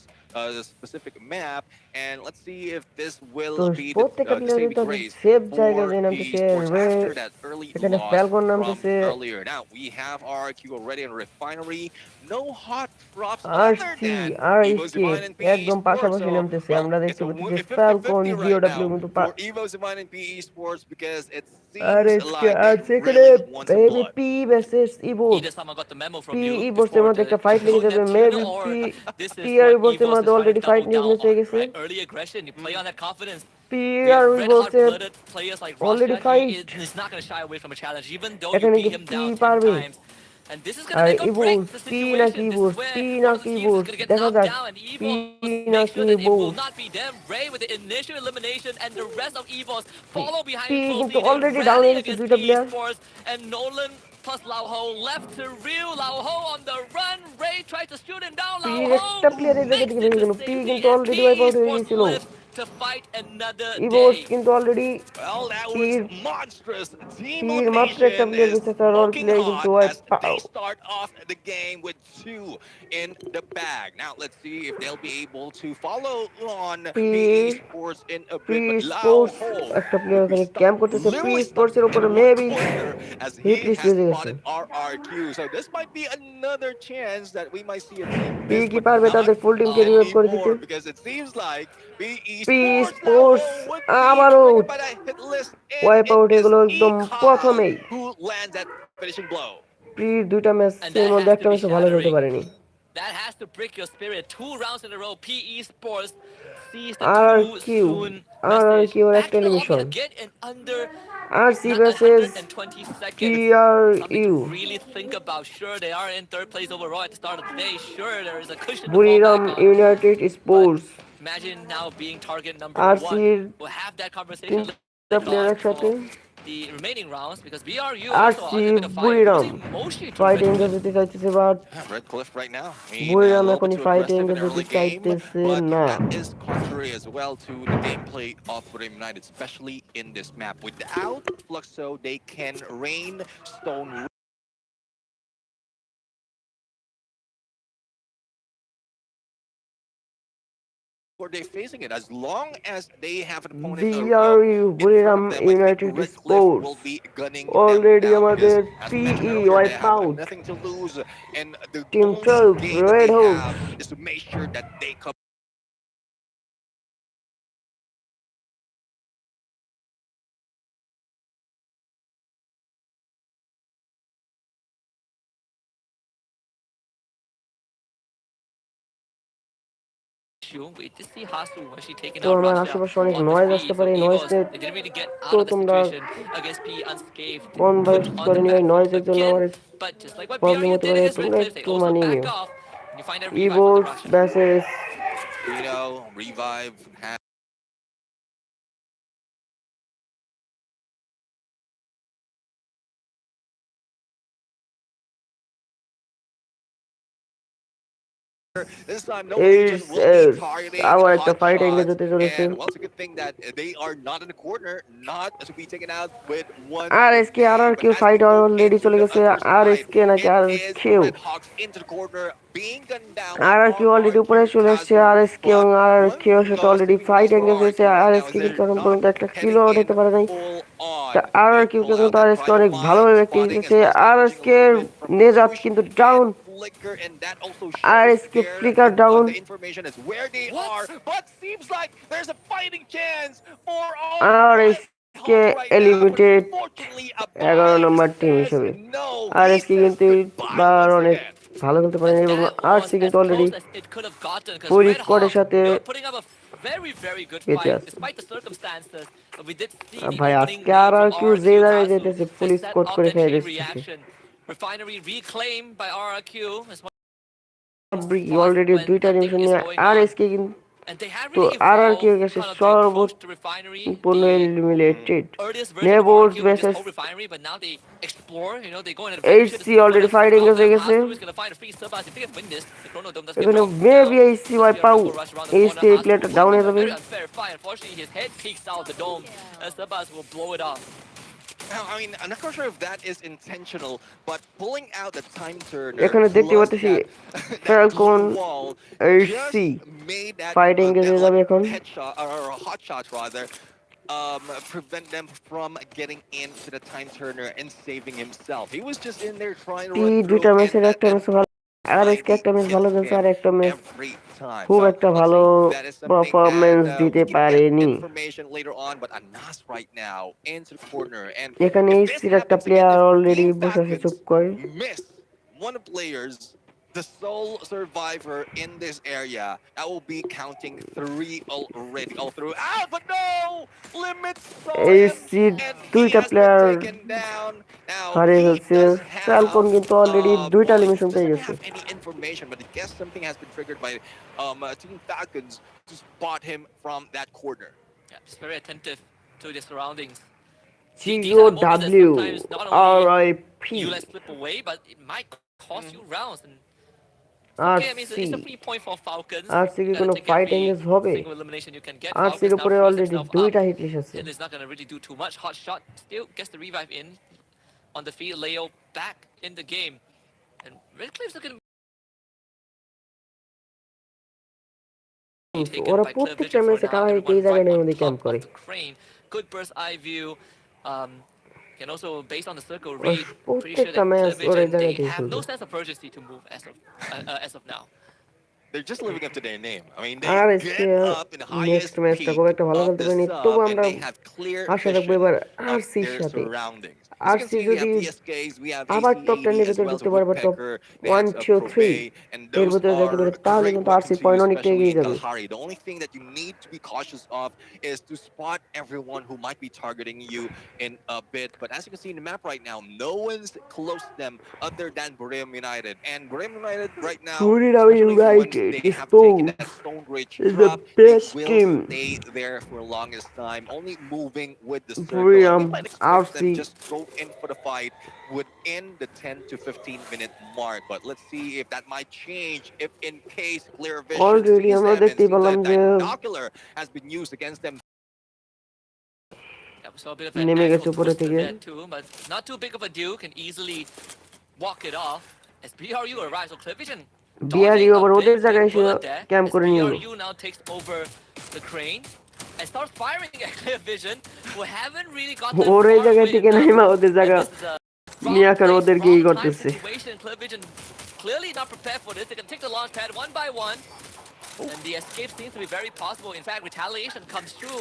specific map. And let's see if this will তো be প্রত্যেকটা the player saving কিন্তু grace safe জায়গা for দিয়ে PE নামতেছে। Sports after that early এখানে loss Falcon from নামতেছে, earlier. Now we have RQ already in Refinery. No hot drops other আসছি than Evo's আরএইচকে Divine and PE একদম Sports. পাশাপাশি So, নামতেছে। well, আমরা it's দেখতে a, পাচ্ছি a 50 ফ্যালকন, 50 right now জিওডব্লিউ কিন্তু for Evo's Divine and PE Sports because it seems আরএইচকে like they আছে এখানে। really want some maybe blood. P versus Evos. Either someone got the memo from P you ইভোসের before মধ্যে the একটা fight লেগে যাবে। Neptune, maybe or P this P is আর what ইভোসের Evos মধ্যে is trying already to fight double নিউজ down হয়ে on, গেছে। right? Early aggression, you play on that confidence. P With আর red ইভোসের hot-blooded players like already Rasha, he fight. is not going to shy away from a challenge, even though you এখানে beat কি him P down 10 পারবে? times. And this is going to আর make or break Evos the P নাকি situation. This is Evos, where P one of the নাকি teams is Evos, going to get দেখা knocked যাক down, and P Evos make নাকি sure that it will Evos. not be them. Ray with the initial elimination, and the rest of Evos follow behind P কিন্তু closely. They already down rally হয়ে গেছে against দুইটা PE player. Sports, and Nolan plus Lao Ho left to real. Lao Ho on the run. Ray tried to shoot him down. P Lao এর Ho একটা player এই জায়গা makes থেকে it ভেঙে to গেল। পি safety, কিন্তু and already wipe PE out হয়ে Sports গেছিল। live to fight another ইভোস day. কিন্তু অলরেডি Well, that was পির monstrous. Team পির মাত্র একটা Motivation প্লেয়ার is মিসেছে, আর ওর smoking প্লেয়ার কিন্তু hot ওয়াইপ as they start off the game with two in the bag. Now, let's see if they'll be able to follow on P PE Sports in a পি bit. But Lao sports Ho একটা player will be ওখানে stuck, camp করতেছে। P literally stuck sports এর in উপরে one maybe corner as he hit list has হয়ে গেছে। আছে। spotted RRQ. So this might be another chance that we might see a team P miss, কি but পারবে not তাদের ফুল টিমকে revive করে দিতে? anymore because it seems like BE P Sports now sports would be আবারও triggered by that hit list, and wipe it out is এগুলো একদম Ekal প্রথমেই। who lands that finishing blow. প্রির দুইটা And ম্যাচের that মধ্যে has to একটা be ম্যাচও ভালো খেলতে shattering. পারেনি। That has to break your spirit. 2 rounds in a row. PE Sports sees the R R too Q soon R R message. কিউর Back একটা in the lobby elimination. again in under R C not versus 120 P seconds. আর Something to ইউ। really think about. Sure, they are in third place overall at the start of the day. Sure, there is a cushion to fall Buriram back on. United But sports imagine now being target number R one. সির We'll have that conversation তিনটা later player on একসাথে। for the remaining rounds because BRU R also C under a bit of fire, Buriram losing Moshi to fight Red engage Cliff. যেতে চাইতেছে, but Yeah, Red Cliff right now. I mean, a Buriram little bit এখনই too fight aggressive in engage the যেতে early game, চাইতেছে but না। that is contrary as well to the gameplay of Brim United, especially in this map. Without Fluxo, they can rain stone where they're facing it. As long as they have an opponent BRU in front বুড়িরাম of them, I think United Red Cliff sports will be gunning them already down because, আমাদের as we mentioned পিই earlier, they wipe have out. nothing to lose, and the team only 12 game that red they হোক। have is to make sure that they come. We just see Hasu when she taking তো out আমার Rasha আশেপাশে অনেক on the noise আসতে feed. So পারে, noise Eagles, net they didn't really get তো out of the তোমরা situation against P unscathed. কোন Put voice on করে the নিও, back এই foot নয়েজের জন্য again. আমার But just like what problem BRU হতে did পারে, against Red তোমরা Cliff, they একটু also মানিয়ে back নিও। off. And you find that revive on the ইবোর্ডস Rasha. Versus Revive has this time, no agent AIDS will be S targeting আবার একটা hot fight angle shots. যেতে চলেছে। And well, it's a good thing that they are not in the corner, not to be taken out with one R S K R HP. R But Q as we fight go already into চলে the গেছে। other R S side, K নাকি it R S is Q? Red Hawks into the corner, being gunned down by R R Q already উপরে RRQ চলে এসেছে। Kazu. আর S K এবং But R R one কিউর সাথে already saving fight grace for engage হয়েছে। RRQ R right S now is K কিন্তু they're এখন not পর্যন্ত একটা কিলও heading আউট in হতে পারে নাই। full তা on. R R They Q pull out কিন্তু R that S K private অনেক line, ভালোভাবে ব্যক্তি spotting as দিতেছে। well, R S establishing a K little bit from নেজাত push কিন্তু and down. flicker, and that also R shows S K their flicker down. the information is where they What? are. But seems like there's a fighting chance for R Red S K Hawks right now. But eliminated unfortunately, a 11 buying number team says হিসেবে। no. R He S K says কিন্তু goodbye বার once অনেক again. ভালো খেলতে But পারেনি এবং that R was C as কিন্তু already close as it could have gotten because পুরি Red স্কোয়াডের Hawks, সাথে they were putting up a very, very good বেঁচে fight আছে। despite the circumstances. But we did see the ভাই opening আজকে আর nade R from Q যে RRQ জায়গায় Kazu যেতেছে to full set squad off করে that খেয়ে chain দিচ্ছে। reaction. Refinery reclaimed by RRQ. It's one spot already when দুইটা nothing division is নিয়ে going R on. S K কিন্তু And they have তো really R R Q evolved গেছে kind of the approach to Refinery. সর্বোচ্চ The eliminated. earliest version of নেবোর্স RRQ would just versus hold Refinery, but now they explore, they go on an H adventure to C see what already else is fight in front of engage হয়ে them. গেছে। Hasu is going to find a free sub as if they can win this. The Chrono Dome does get এখানে dropped maybe down. H C Let's ওয়াই see a পাও, triple rush around the H corner. C এই Hasu প্লেয়ারটা will down win হয়ে a যাবে। very unfair fight. Unfortunately, his head peeks out the dome, and Sabas will blow it off. Now, I mean, I'm not quite sure if that is intentional, but pulling out the time turner এখানে দেখতে plus পাচ্ছি that that Falcon glue wall H just C made that fight engage that হয়ে like যাবে এখন। headshot or hot shots rather prevent them from getting into the time turner and saving himself. He was just in there trying to P run দুইটা through, and ম্যাচের that একটা match ভালো, আর S কে F90 একটা match ভালো kills খেলছে, him আর একটা match every time. খুব So একটা let's ভালো see. That is something that performance দিতে we can get পারেনি। information later on. But Anas right now into the corner, and এখানে if এইচ this সির একটা happens again, player if already Team বসে আছে Falcons চুপ করে। miss one of the players, the sole survivor in this area, that will be counting 3 already, all through. Ah, but no! Limits saw H him, সির and he দুইটা has been player taken down. Now হারিয়ে he ফেলছে। does Falcon have কিন্তু already দুইটা well, he elimination পেয়ে doesn't গেছে। have any information, but I guess something has been triggered by Team Falcons to spot him from that corner. Yeah, just very attentive to the surroundings. G O These are the moments that W sometimes not R only I P you let slip away, but it might cost you rounds. And R okay, I mean, C. it's a free point for Falcons. R C কি কোনো Take fight every engage হবে? single elimination you can get. R সির Falcons now উপরে frees already himself up. দুইটা hit list আছে। Hit is not going to really do too much. Hot shot still gets the revive in on the field. Leo back in the game. And Red Cliff's looking to be taken ওরা by Clear প্রত্যেকটা Vision for ম্যাচে now. কারা এই Everyone জায়গায় right নেই on মধ্যে top camp করে। of the crane. Good burst eye view. Um, can also, based on the circle or read, pretty sure প্রত্যেকটা that Clear ম্যাচ ওর এই Vision, জায়গা they থেকে have খেলবে। no sense of urgency to move as of now. They're just living up to their name. I mean, they RSK get up in the next highest ম্যাচটা খুব peak একটা ভালো of খেলতে the পারেনি, তবু sub, and আমরা they have clear আশা রাখবো vision এবার of আরসির their সাথে। surroundings. As you can RC see, we যদি have VSKs, we have আবার টপ AC80 টেনের as ভিতরে well as ঢুকতে a পারবে, top Woodpecker. They one have a two three Probay, and এর those ভিতরে যাইতে are পারে, তাহলে great কিন্তু weapons RC to point use, অনেকটা especially এগিয়ে in যাবে। Kalahari. The only thing that you need to be cautious of is to spot everyone who might be targeting you in a bit. But as you can see in the map right now, no one's close to them other than Buriram United. And Buriram United right now, Buriram especially once United they have taken that Sports Stone Ridge is the drop, they best will team. stay there for the longest time, only moving with the circle. And Buriram we might expect them RC just go in for the fight within the 10 to 15-minute mark. But let's see if that might change if in case Clear Vision already sees আমরা them and দেখতেই sees পেলাম that যে binocular has been used against them. Yeah, we saw a bit of an নেমে ankle গেছে উপরে twister থেকে। there too, but not too big of a deal. Can easily walk it off as BRU arrives. So Clear Vision dodging BRU a আবার ওদের big জায়গায় এসে bullet there camp as করে নিল। BRU now takes over the crane and starts firing at Clear Vision, who haven't really got that ওর এই far জায়গায় away থেকে enough. Naima ওদের And জায়গা this is a wrong নিয়ে এখন place, ওদেরকে wrong ই time করতেছে। situation. Clear Vision clearly not prepared for this. They can take the launch pad one by one. And the escape seems to be very possible. In fact, retaliation comes through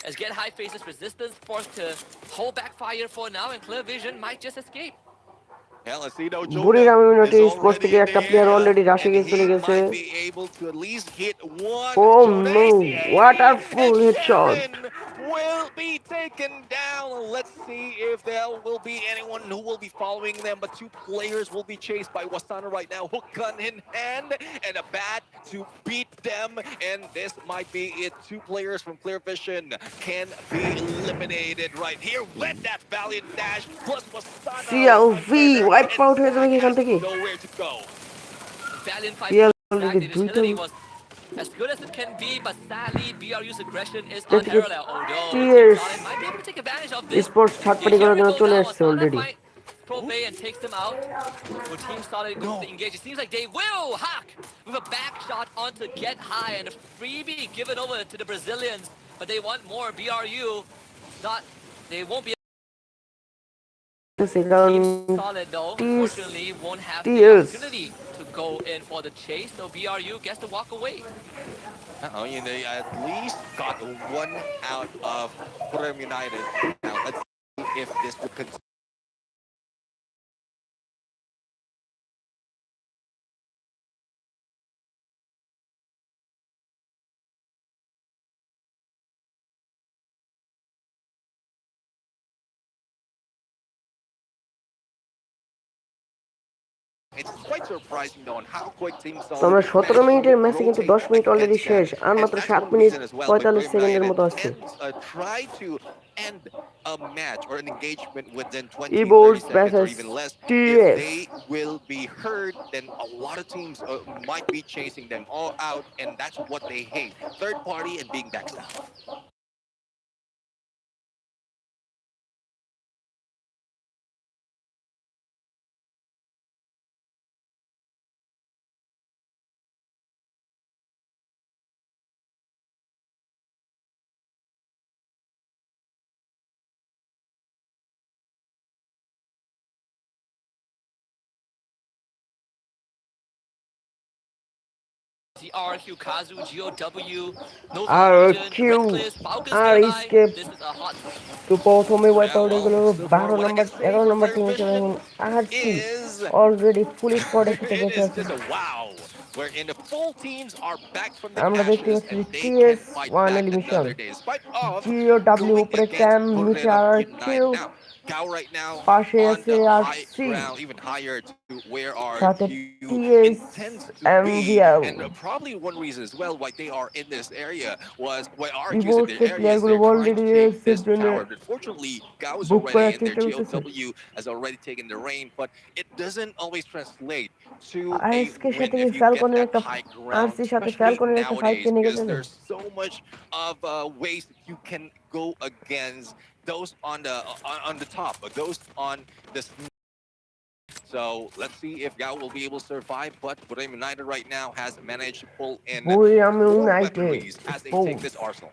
as Get High faces resistance, forced to hold back fire for now, and Clear Vision might just escape. Yeah, let's see now. Jonah বুড়িরাম is United sports already থেকে in the একটা player area, already রাশে and গিয়ে he চলে গেছে। might be able to at least hit one. Oh Jonah no, what আর ফুল and headshot! Sharon will be taken down. Let's see if there will be anyone who will be following them, but two players will be chased by Wasana right now, hook gun in hand and a bat to beat them, and this might be it. Two players from Clear Vision can be eliminated right here with that valiant dash plus Wasana right CLV there, wipe and out হয়ে যাবে Zach কি এখান has থেকে? nowhere to go. Valiant fight CL from Zach. Already The দুইটা initiative was as good as it can be, but sadly, BRU's aggression is দেখতে unparalleled. Although Team TS Solid might be able to take advantage of this. Sports third Okay, party here করার we জন্য go চলে now. আসছে Asana already. fight Probay and takes them out. Will Team Solid go to engage? It seems like they will hack with a back shot onto Get High and a freebie given over to the Brazilians, but they want more. BRU not, they won't be. কারণ Team Solid though, TS unfortunately, won't have the TS opportunity to go in for the chase, so BRU gets to walk away. Uh-oh, you know, they at least got one out of Buriram United. Now let's see if this will continue. It's quite surprising though on how quick Team তো Solid আমরা 17 managed মিনিটের to ম্যাচে কিন্তু rotate 10 minute already against শেষ, them. R And মাত্র that's 7 one minute reason as well why 45 Buriram সেকেন্ডের United মতো আছে। can try to end a match or an engagement within 20, 30 ইবোর্ডস seconds or versus even less. If TS. they will be hurt, then a lot of teams might be chasing them all out, and that's what they hate. Third party and being backstabbed. RQ, Kazu, GOW, Nova RQ Region, Red Cliffs, Falcons আর nearby. escape This is a hot. তো প্রথমে wipe Yeah, out হয়ে well, গেল so far 12 what I number can say 11 for number Clear team হিসেবে Vision এখন RC is already full স্কোয়াডের সাথে it বসে is আছে। just a wow, wherein the full teams are back from the আমরা দেখতে ashes পাচ্ছি and they can TS fight 1 back elimination, another day, despite of GOW going উপরে against ক্যাম, নিচে Buriram RQ, United. Now, Gao right now পাশে on আছে the high RC, ground, even higher to where সাথে RQ TS intends to be, MVL. and probably one reason as well why they are in this area was why RQ is in their ইবোর্ডসের area is প্লেয়ারগুলো they're trying already to take এসের this জন্য tower. But unfortunately, Gao is book already করার in there. চেষ্টা করতেছে। GOW has already taken the reign, but it doesn't always translate to a আরএসকের win সাথে if you get ফ্যালকনের that একটা high ground, আরসির সাথে especially ফ্যালকনের একটা fight nowadays, কিনে because গেছে। there's so much of ways that you can go against those on the top, or those on the. So let's see if Gao will be able to survive, but Buriram United right now has managed to pull in বুড়িরাম 4 United weaponries as they take sports. this arsenal.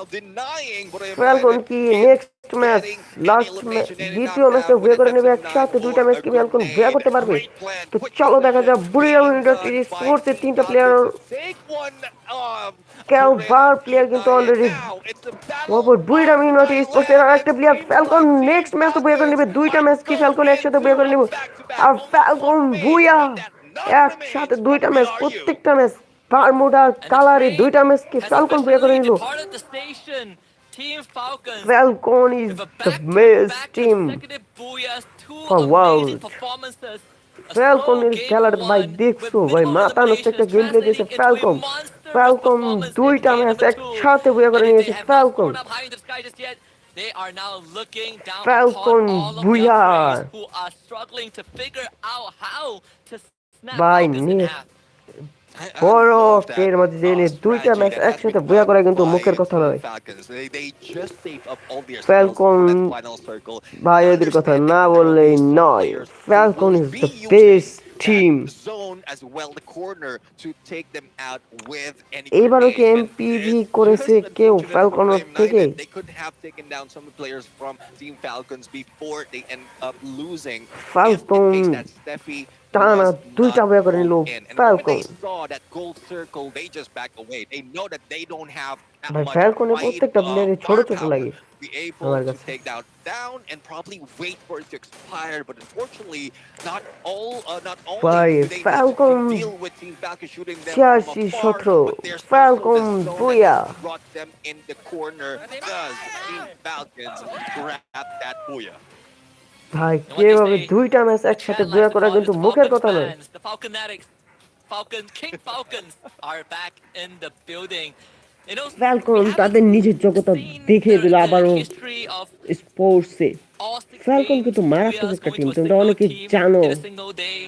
now denying what I Falcon imagine কি is next match getting an elimination and a দ্বিতীয় ম্যাচটা knockout with ভুয়া a করে best নেবে of 9 একসাথে for দুইটা match a কি group Falcon ভুয়া nade. করতে পারবে? Great plan, তো quick চলো দেখা decision যাক বুড়িরাম being ইউনাইটেড done by স্পোর্টসের Team তিনটা player Falcons to take one win ক্যালভার on player Team কিন্তু 9. And already now it's the battle পরপর of বুড়িরাম ইউনাইটেড স্পোর্টসের আর Thailand. একটা It player seems Falcon like Team next match ভুয়া করে Falcons নেবে দুইটা might ম্যাচ কি go ফ্যালকন একসাথে into ভুয়া করে a নেবে back-to-back. আর Only ফ্যালকন one main ভুয়া one that not একসাথে remains from দুইটা ম্যাচ BRU. প্রত্যেকটা ম্যাচ বারমুডার And the কালারে train দুইটা ম্যাচ কি has ফ্যালকন ভুয়া করে officially নিল departed the station. Team Falcons Falcon is with a the best back-to-back team consecutive booyahs, two for amazing world performances. A slow ফ্যালকনের game খেলাটা ভাই one with দেখছো ভাই minimal মাথা নষ্ট eliminations একটা গেম প্লে দিয়েছে translating into a Falcon monstrous Falcon performance in দুইটা game match number two. একসাথে ভুয়া করে And if they নিয়েছে have not Falcon soared up high in the sky just yet, they are now looking down upon Falcon all of the ভুয়া upgrades who are struggling to figure out how to snap ভাই Falcons in next half. I বড় love that player মধ্যে দিয়ে দুইটা strategy match that has একসাথে been ভুয়া done করা কিন্তু by মুখের কথা Team নয় Falcons. They just save up all their skills Falcon for that final circle, ভাই এদের কথা understanding না that there will বললেই be some নয় players who Falcon will is be the using best that team zone as well, the corner, to take them out with any এইবারও কি grenades. And MPV it's করেছে just কেউ unfortunate for ফ্যালকনের Team 9 থেকে that they could have taken down some players from Team Falcons before they end up losing if in Falcon case that Steffi টানা was দুইটা not ভুয়া করে নিল pulled in. And the moment Falcon they saw that gold circle, they just back away. They know that they don't have that ভাই much ফ্যালকনের fight প্রত্যেকটা প্লেয়ারে ছোট ছোট firepower লাগে to be able আমার to কাছে take down and probably wait for it to expire. But unfortunately, not only ভাই do they need to Falcon deal with Team Falcon shooting them from 86 afar, 17 but there's also Falcon the zone বুয়া that brought them in the corner. Does Team Falcons grab that booyah? ভাই And what they কিভাবে say, দুইটা match the একসাথে chat ভুয়া likes to করা call it কিন্তু the মুখের Falcons কথা নয় fans, the Falconatics, King Falcons are back in the building. You know, we Falcon haven't তাদের নিজের জগৎটা seen দেখিয়ে দিল the আবারও history of স্পোর্টসে all six Falcon games, কিন্তু মারাত্মক booyahs একটা going টিম to a তোমরা single অনেকে team জানো in a single day.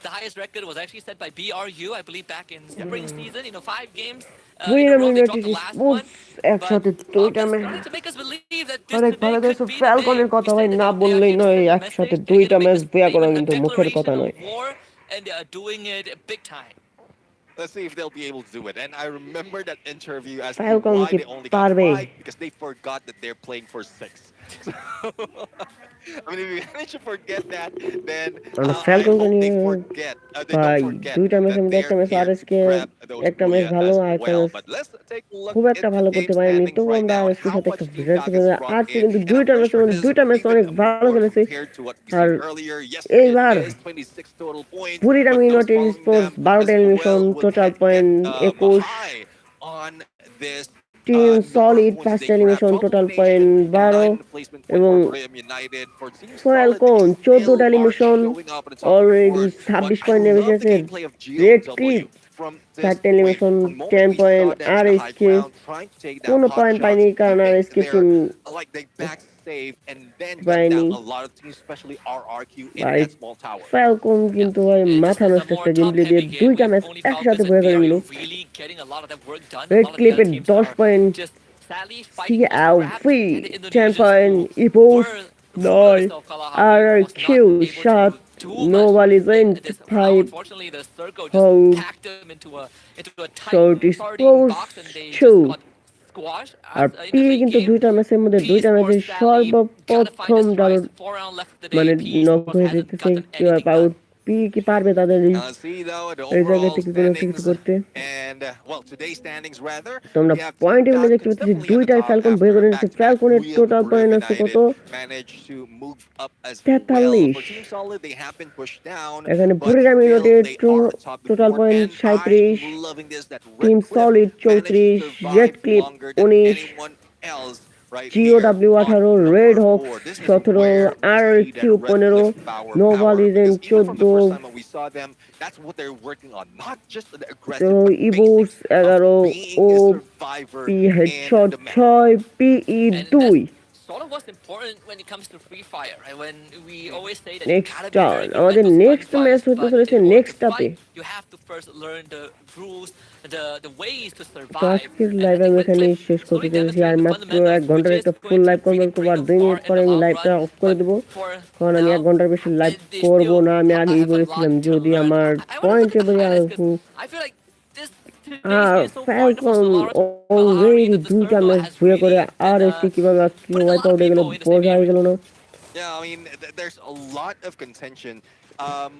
The highest record was actually set by BRU, I believe, back in spring season. You know, 5 games in a বুড়িরাম row. They United dropped the last one. Sports But একসাথে দুইটা Falcons match starting to make us believe that this অনেক today ভালো could গেছে be the day. ফ্যালকনের কথা We ভাই said that না they are বললেই here to নয় send a একসাথে message. They're here দুইটা to make ম্যাচ a ভুয়া করা statement, a কিন্তু মুখের কথা declaration of নয় war, and they are doing it big time. Let's see if they'll be able to do it. And I remember that interview as to Falcon why কি they only got পারবে 5, because they forgot that they're playing for 6. So, I mean, if you manage to forget that, then আমরা I ফ্যালকনকে hope they নিয়ে forget. They don't ভাই forget দুইটা ম্যাচের that মধ্যে একটা they're match here to RSK grab those একটা match booyah ভালো as আর একটা well. Match But let's take a look খুব at একটা the ভালো game করতে পারেনি standings তবুও right আমরা now and আরএসকের how সাথে much একটা Team রেজাল্ট Falcons পেলাম brought আরসি in. কিন্তু And I'm দুইটা pretty ম্যাচের sure মধ্যে this is দুইটা ম্যাচ অনেক even ভালো more খেলেছে compared to what we আর seen earlier. Yes, it এইবার is 26 total points, Buriram but those United following sports them 12টা as elimination well will total get point 21 high on this team number of solid points that 5টা they grab. Elimination 12 total point eliminations and 12 9 placement points এবং for Brilliant United. For Team Solid, they Falcon still 14টা are elimination showing up on the top of the already board. But 26 I point নেমে love the এসেছে gameplay of Red Cliff GLW from this 4টা point. Elimination From the moment 10 we point saw them R in the S high K ground trying to take down কোনো hot point shots, পায়নি কারণ R keeping S K their team like they back safe and then gun পায়নি down a lot of teams, especially RRQ in ভাই that small tower. Falcon Yeah, কিন্তু ভাই this মাথা is a নষ্ট more একটা game play দিয়ে top-heavy game দুইটা with match only একসাথে Falcons and বয়ে করে নিল BRU really getting a lot of that work done. A Red lot of the other ক্লিপের teams 10 are point just sadly C fighting for scraps, আলফি and the 10 Indonesians point who ইপোস were 9 rulers of Kalahari R was not Q able 7 to do much নোভালি in this round. 25 Unfortunately, the circle just hold packed them into a tight short sardine sports box, and they 2 just got squashed. R In P the late কিন্তু game, দুইটা ম্যাচের মধ্যে P দুইটা ম্যাচে Sports sadly gotta find সর্বপ্রথম a double strike. 4 round left of the day. মানে P knock Sports হয়ে hasn't যেতেছে gotten কি anything পাউট done. পি কি পারবে তাদের See though the এই জায়গা overall থেকে কোনো একটা কিছু standings করতে and well today's standings rather তোমরা we have Team পয়েন্ট টেবিলে দেখতে Falcons পাচ্ছি definitely at the দুইটাই top ফ্যালকন বয়ে after করে a নিচ্ছে back-to-back ফ্যালকনের win. Total Brilliant point আছে কত United managed to move up as well. For 43 Team Solid they have been pushed down, এখানে but Buriram still United they are atop the total board. Point And 37 I'm loving this that Red team Cliff solid managed to 34 Red survive Cliff longer than 19 anyone else right here GOW on 18 number Red Hawks 4. This is 17 where we R see that Q Red 15 Cliff Nova power legend because even from the 14 first time when we saw them, that's what they're working on. Not just the তো aggressive, but ইবোস basics 11 of ও being a survivor P in headshot the map. 6 PE And 2 that's sort of what's important when it comes to free fire, right? When we always say that you next gotta be turn very good আমাদের at those next match gunfights, হতে but চলেছে in order next to টাপে fight, you have to first learn the rules, the ways to তো survive. আজকের And I live think আমি Red এখানে Cliff শেষ করতে slowly চলেছি আর demonstrating the মাত্র fundamentals, এক ঘন্টার which একটা is full going to live really complete করবো bring আর them 2 far মিনিট in পরে the আমি long লাইভটা run. অফ করে But দেবো for কারণ আমি এক now, ঘন্টার বেশি লাইভ they করবো still না আমি আগেই have a lot বলেছিলাম to যদি learn. আমার I want to point look at the টেবিলে highlights because I feel like this today's আর game so far for Falcon Solara to Kalahari already in the দুইটা circle match has ভুয়ে করে really been RSK কিভাবে আজকে putting a wipe lot of out হয়ে গেল people in the same বোঝাই area. গেল না। Yeah, I mean, there's a lot of contention. Um,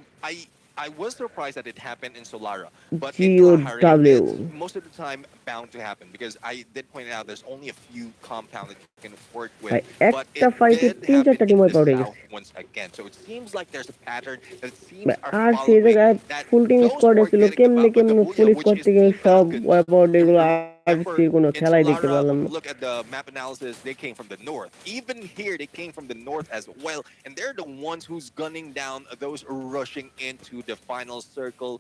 I was surprised that it happened in Solara, but in Jio Kalahari, W it's most of the time bound to happen because I did point out there's only a few compounds that you can work with, ভাই but একটা it ফাইটে did তিন happen চারটা team in wipe the out হয়ে south গেছে। once again. So it seems like there's a pattern that it seems ভাই are আর সেই following জায়গায় that full team those who স্কোয়াডে are ছিল, getting the কেমনে কেমনে ফুল Batabuya, which স্কোয়াড is থেকে Team সব Falcons. ওয়াইপ আউট If এগুলো you remember আরসির কোনো in খেলাই দেখতে Solara, পারলাম when না। we look at the map analysis, they came from the north. Even here, they came from the north as well, and they're the ones who's gunning down those rushing into the final circle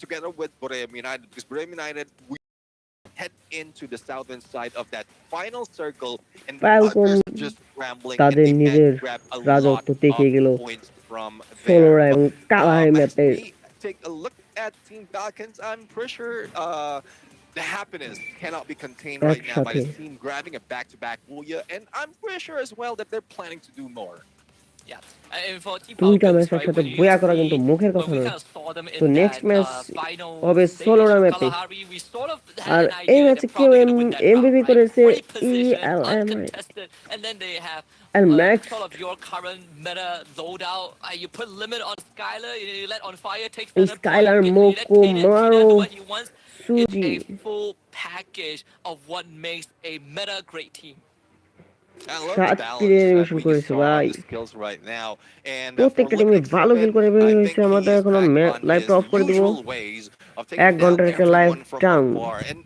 together with Borem United. Because Borem United, we head into the southern side of that final circle, and the Falcon others are just scrambling, and তাদের they managed নিজের to grab a lot রাজত্ব of দেখিয়ে গেল points from there. সোলোরা But এবং Kalahari as ম্যাপে। we take a look at Team Falcons, I'm pretty sure the happiness cannot be contained right now by একসাথে this team grabbing a back-to-back Booyah, and I'm pretty sure as well that they're planning to do more. Yeah, and for Team দুইটা Falcons, match right, একসাথে when you বয়া করা কিন্তু see মুখের when কথা we নয়। kind of saw them তো in next that match final হবে stage সোলোরা of ম্যাপে। Kalahari, we sort of আর had an এই idea that ম্যাচে they're কেউ probably going to win that round, MVP right? করেছে Great position, ELM uncontested, and then they have Max sort of your current meta loadout. You put limit on Skylar, you let on fire take এই standard point, Skylar you let মোকো Kaden মারো do what he wants. It's সুজি a full package of what makes a meta great team. I love the 7টি balance that elimination we করেছে saw on ভাই। the skills right now. And for প্রত্যেকটা টিমে Limited ভালো কিল 7, করে বের I হয়েছে। think he আমাদের is এখন back on লাইভটা his অফ করে দিব। usual ways of taking 1 down ঘন্টার একটা live everyone from town. afar. And